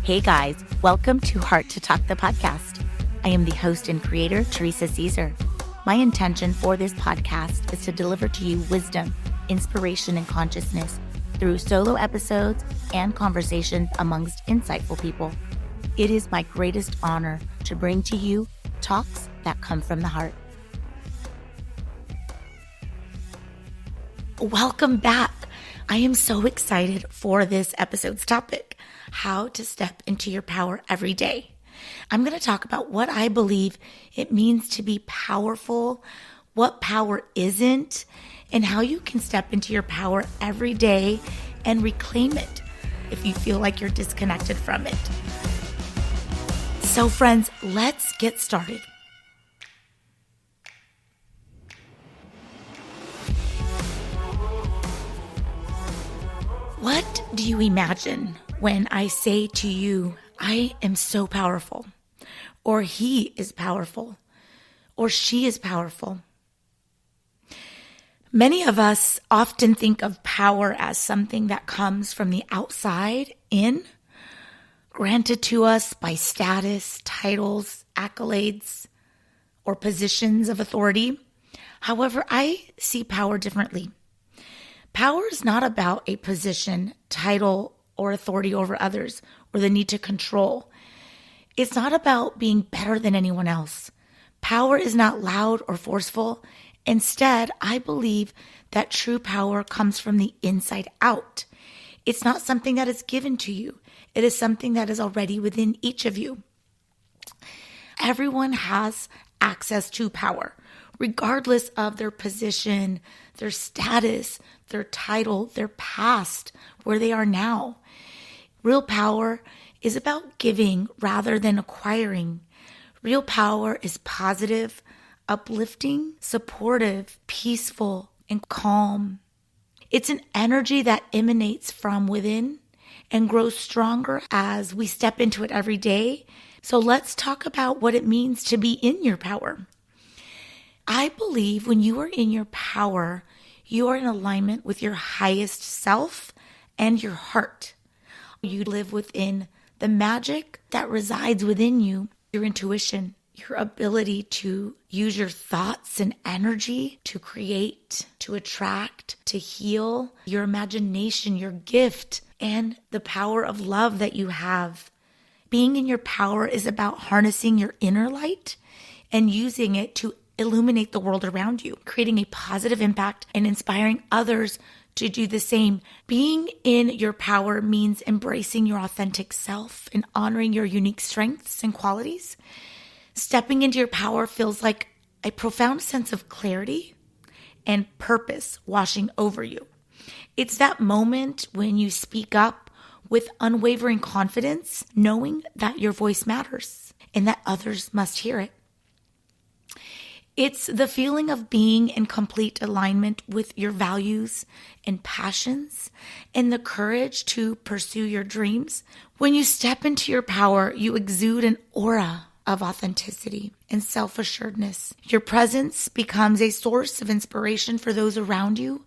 Hey guys, welcome to Heart to Talk, the podcast. I am the host and creator, Teresa Caesar. My intention for this podcast is to deliver to you wisdom, inspiration, and consciousness through solo episodes and conversations amongst insightful people. It is my greatest honor to bring to you talks that come from the heart. Welcome back. I am so excited for this episode's topic, how to step into your power every day. I'm going to talk about what I believe it means to be powerful, what power isn't, and how you can step into your power every day and reclaim it if you feel like you're disconnected from it. So friends, let's get started. What do you imagine when I say to you, I am so powerful, or he is powerful, or she is powerful? Many of us often think of power as something that comes from the outside in, granted to us by status, titles, accolades, or positions of authority. However, I see power differently. Power is not about a position, title, or authority over others, or the need to control. It's not about being better than anyone else. Power is not loud or forceful. Instead, I believe that true power comes from the inside out. It's not something that is given to you. It is something that is already within each of you. Everyone has access to power, regardless of their position, their status, their title, their past, where they are now. Real power is about giving rather than acquiring. Real power is positive, uplifting, supportive, peaceful, and calm. It's an energy that emanates from within and grows stronger as we step into it every day. So let's talk about what it means to be in your power. I believe when you are in your power, you are in alignment with your highest self and your heart. You live within the magic that resides within you, your intuition, your ability to use your thoughts and energy to create, to attract, to heal, your imagination, your gift, and the power of love that you have. Being in your power is about harnessing your inner light and using it to illuminate the world around you, creating a positive impact and inspiring others to do the same. Being in your power means embracing your authentic self and honoring your unique strengths and qualities. Stepping into your power feels like a profound sense of clarity and purpose washing over you. It's that moment when you speak up with unwavering confidence, knowing that your voice matters and that others must hear it. It's the feeling of being in complete alignment with your values and passions and the courage to pursue your dreams. When you step into your power, you exude an aura of authenticity and self-assuredness. Your presence becomes a source of inspiration for those around you,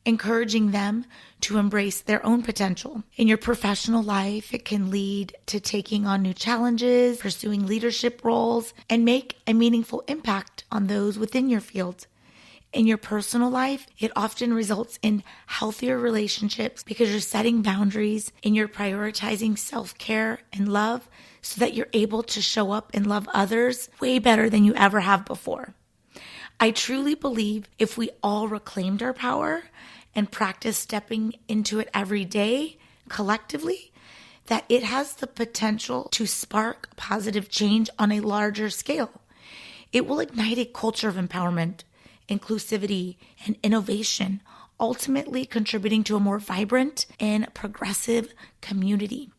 encouraging them to embrace their own potential. In your professional life, it can lead to taking on new challenges, pursuing leadership roles, and make a meaningful impact on those within your field. In your personal life, it often results in healthier relationships because you're setting boundaries and you're prioritizing self-care and love so that you're able to show up and love others way better than you ever have before. I truly believe if we all reclaimed our power and practice stepping into it every day collectively, that it has the potential to spark positive change on a larger scale. It will ignite a culture of empowerment, inclusivity, and innovation, ultimately contributing to a more vibrant and progressive community.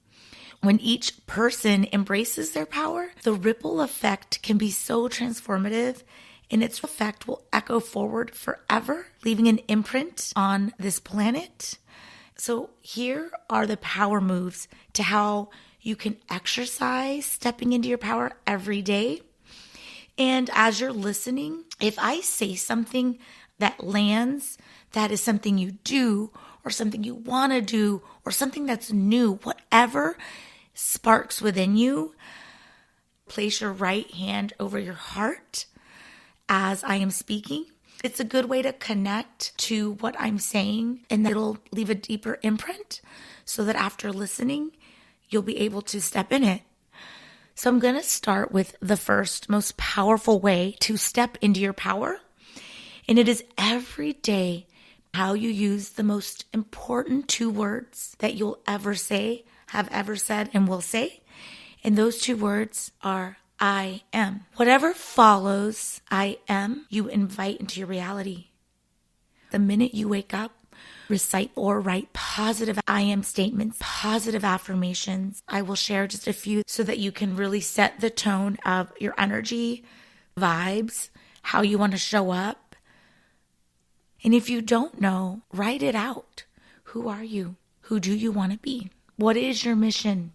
When each person embraces their power, the ripple effect can be so transformative, and its effect will echo forward forever, leaving an imprint on this planet. So here are the power moves to how you can exercise stepping into your power every day. And as you're listening, if I say something that lands, that is something you do or something you want to do or something that's new, whatever, sparks within you. Place your right hand over your heart as I am speaking. It's a good way to connect to what I'm saying, and it'll leave a deeper imprint so that after listening, you'll be able to step in it. So I'm going to start with the first most powerful way to step into your power. And it is every day how you use the most important 2 words that you'll ever say, have ever said, and will say. And those 2 words are I am. Whatever follows I am, you invite into your reality. The minute you wake up, recite or write positive I am statements, positive affirmations. I will share just a few so that you can really set the tone of your energy, vibes, how you want to show up. And if you don't know, write it out. Who are you? Who do you want to be? What is your mission?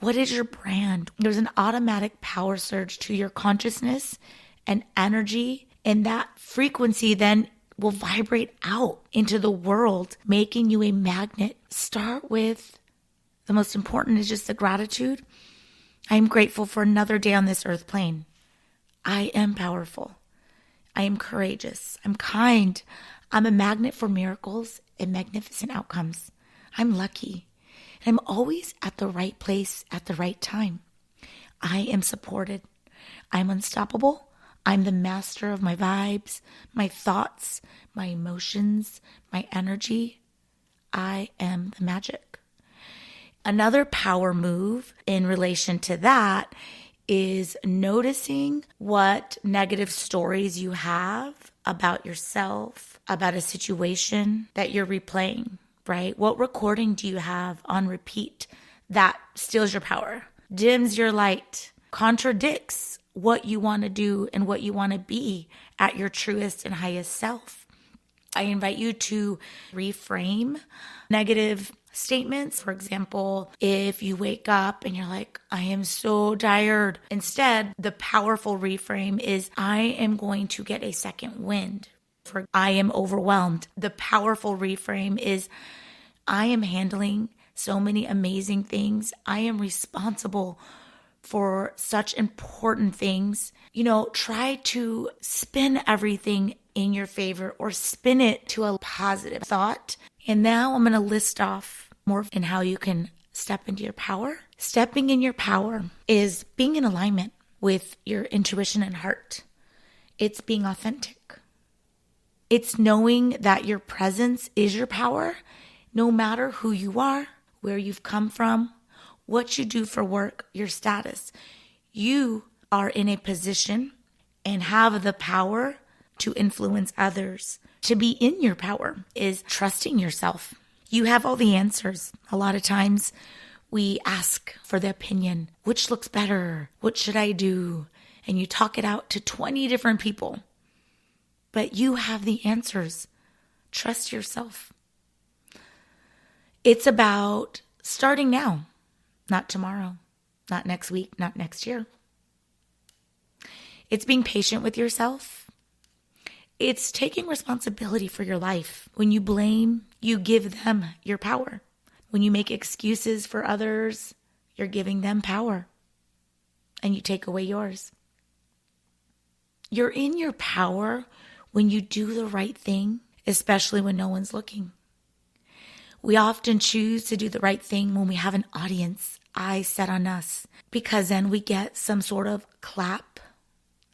What is your brand? There's an automatic power surge to your consciousness and energy, and that frequency then will vibrate out into the world, making you a magnet. Start with the most important is just the gratitude. I am grateful for another day on this earth plane. I am powerful. I am courageous. I'm kind. I'm a magnet for miracles and magnificent outcomes. I'm lucky. And I'm always at the right place at the right time. I am supported. I'm unstoppable. I'm the master of my vibes, my thoughts, my emotions, my energy. I am the magic. Another power move in relation to that is noticing what negative stories you have about yourself, about a situation that you're replaying, right? What recording do you have on repeat that steals your power, dims your light, contradicts what you want to do and what you want to be at your truest and highest self? I invite you to reframe negative statements. For example, if you wake up and you're like, I am so tired. Instead, the powerful reframe is, I am going to get a second wind. For I am overwhelmed. The powerful reframe is, I am handling so many amazing things. I am responsible for such important things. Try to spin everything in your favor or spin it to a positive thought. And now I'm going to list off more in how you can step into your power. Stepping in your power is being in alignment with your intuition and heart. It's being authentic. It's knowing that your presence is your power, no matter who you are, where you've come from, what you do for work, your status. You are in a position and have the power to influence others. To be in your power is trusting yourself. You have all the answers. A lot of times we ask for the opinion. Which looks better? What should I do? And you talk it out to 20 different people. But you have the answers. Trust yourself. It's about starting now. Not tomorrow, not next week, not next year. It's being patient with yourself. It's taking responsibility for your life. When you blame, you give them your power. When you make excuses for others, you're giving them power, and you take away yours. You're in your power when you do the right thing, especially when no one's looking. We often choose to do the right thing when we have an audience, eyes set on us, because then we get some sort of clap,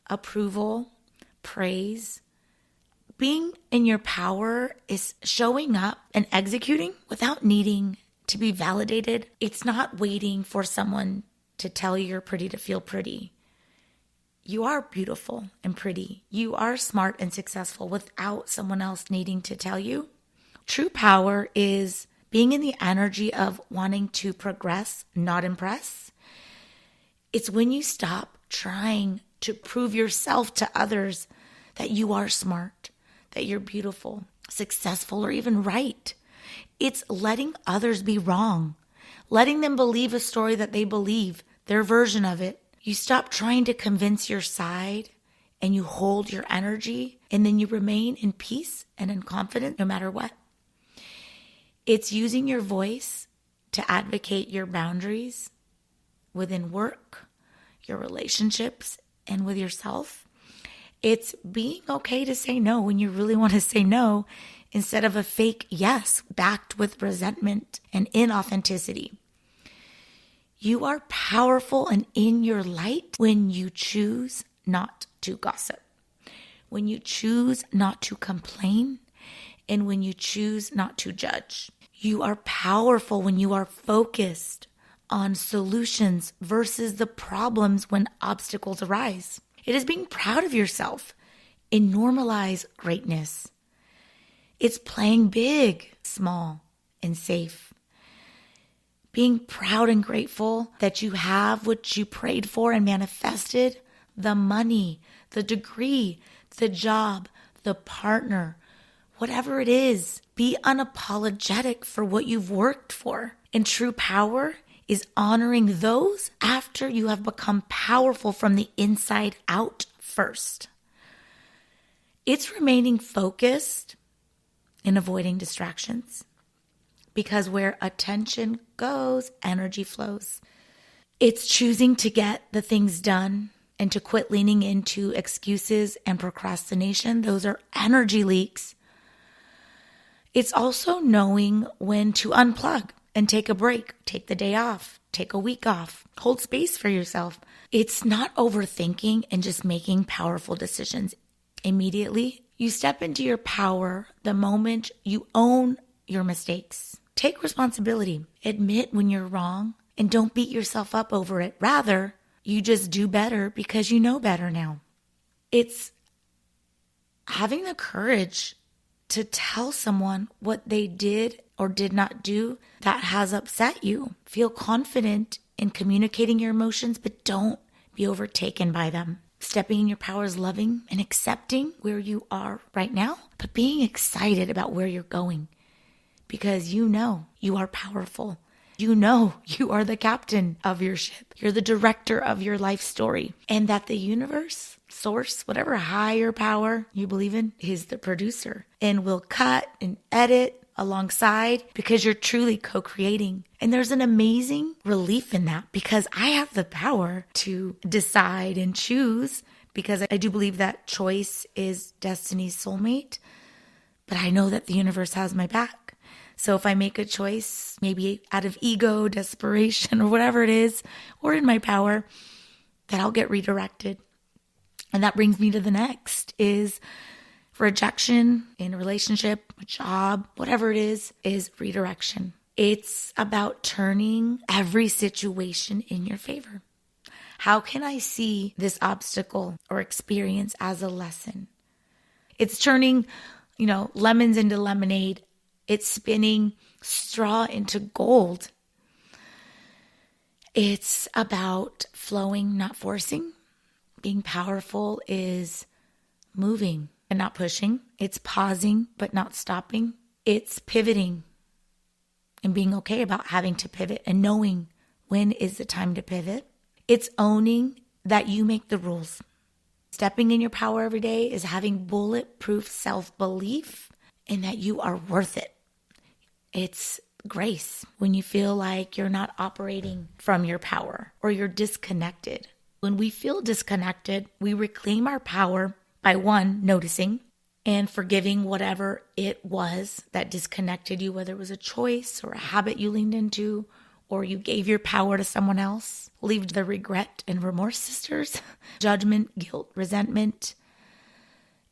approval, praise. Being in your power is showing up and executing without needing to be validated. It's not waiting for someone to tell you you're pretty to feel pretty. You are beautiful and pretty. You are smart and successful without someone else needing to tell you. True power is being in the energy of wanting to progress, not impress. It's when you stop trying to prove yourself to others that you are smart, that you're beautiful, successful, or even right. It's letting others be wrong, letting them believe a story that they believe, their version of it. You stop trying to convince your side and you hold your energy, and then you remain in peace and in confidence no matter what. It's using your voice to advocate your boundaries within work, your relationships, and with yourself. It's being okay to say no when you really want to say no instead of a fake yes backed with resentment and inauthenticity. You are powerful and in your light when you choose not to gossip, when you choose not to complain, and when you choose not to judge. You are powerful when you are focused on solutions versus the problems when obstacles arise. It is being proud of yourself and normalize greatness. It's playing big, small, and safe. Being proud and grateful that you have what you prayed for and manifested, the money, the degree, the job, the partner, whatever it is. Be unapologetic for what you've worked for. And true power is honoring those after you have become powerful from the inside out first. It's remaining focused and avoiding distractions, because where attention goes, energy flows. It's choosing to get the things done and to quit leaning into excuses and procrastination. Those are energy leaks. It's also knowing when to unplug and take a break, take the day off, take a week off, hold space for yourself. It's not overthinking and just making powerful decisions immediately. You step into your power the moment you own your mistakes. Take responsibility. Admit when you're wrong and don't beat yourself up over it. Rather, you just do better because you know better now. It's having the courage to tell someone what they did or did not do that has upset you. Feel confident in communicating your emotions, but don't be overtaken by them. Stepping in your power is loving and accepting where you are right now, but being excited about where you're going, because you know you are powerful. You know you are the captain of your ship. You're the director of your life story, and that the universe, source, whatever higher power you believe in, is the producer and will cut and edit alongside, because you're truly co-creating. And there's an amazing relief in that, because I have the power to decide and choose, because I do believe that choice is destiny's soulmate. But I know that the universe has my back. So if I make a choice, maybe out of ego, desperation, or whatever it is, or in my power, that I'll get redirected. And that brings me to the next is rejection in a relationship, a job, whatever it is redirection. It's about turning every situation in your favor. How can I see this obstacle or experience as a lesson? It's turning, lemons into lemonade. It's spinning straw into gold. It's about flowing, not forcing. Being powerful is moving and not pushing. It's pausing, but not stopping. It's pivoting and being okay about having to pivot and knowing when is the time to pivot. It's owning that you make the rules. Stepping in your power every day is having bulletproof self-belief in that you are worth it. It's grace when you feel like you're not operating from your power or you're disconnected. When we feel disconnected, we reclaim our power by one, noticing and forgiving whatever it was that disconnected you, whether it was a choice or a habit you leaned into, or you gave your power to someone else. Leave the regret and remorse, sisters, judgment, guilt, resentment,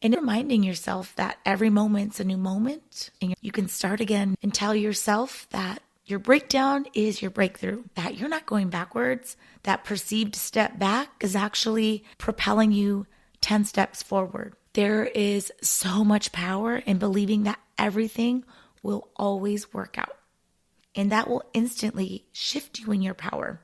and reminding yourself that every moment's a new moment, and you can start again, and tell yourself that your breakdown is your breakthrough, that you're not going backwards. That perceived step back is actually propelling you 10 steps forward. There is so much power in believing that everything will always work out. And that will instantly shift you in your power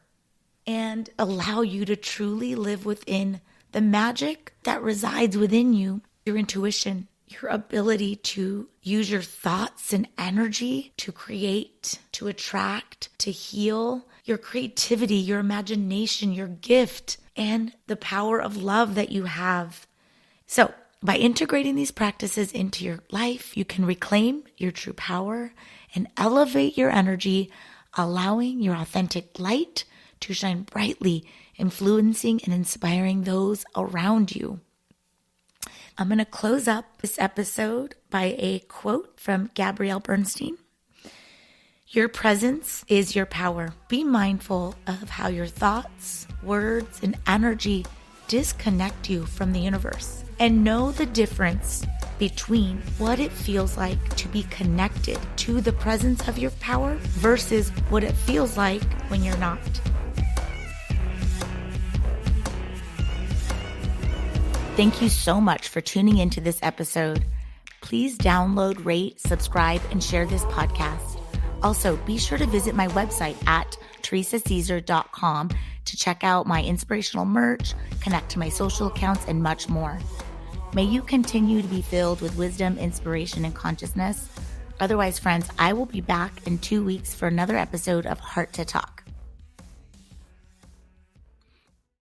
and allow you to truly live within the magic that resides within you, your intuition, your ability to use your thoughts and energy to create, to attract, to heal, your creativity, your imagination, your gift, and the power of love that you have. So by integrating these practices into your life, you can reclaim your true power and elevate your energy, allowing your authentic light to shine brightly, influencing and inspiring those around you. I'm going to close up this episode by a quote from Gabrielle Bernstein. Your presence is your power. Be mindful of how your thoughts, words, and energy disconnect you from the universe. And know the difference between what it feels like to be connected to the presence of your power versus what it feels like when you're not. Thank you so much for tuning into this episode. Please download, rate, subscribe, and share this podcast. Also, be sure to visit my website at teresacaesar.com to check out my inspirational merch, connect to my social accounts, and much more. May you continue to be filled with wisdom, inspiration, and consciousness. Otherwise, friends, I will be back in 2 weeks for another episode of Heart to Talk.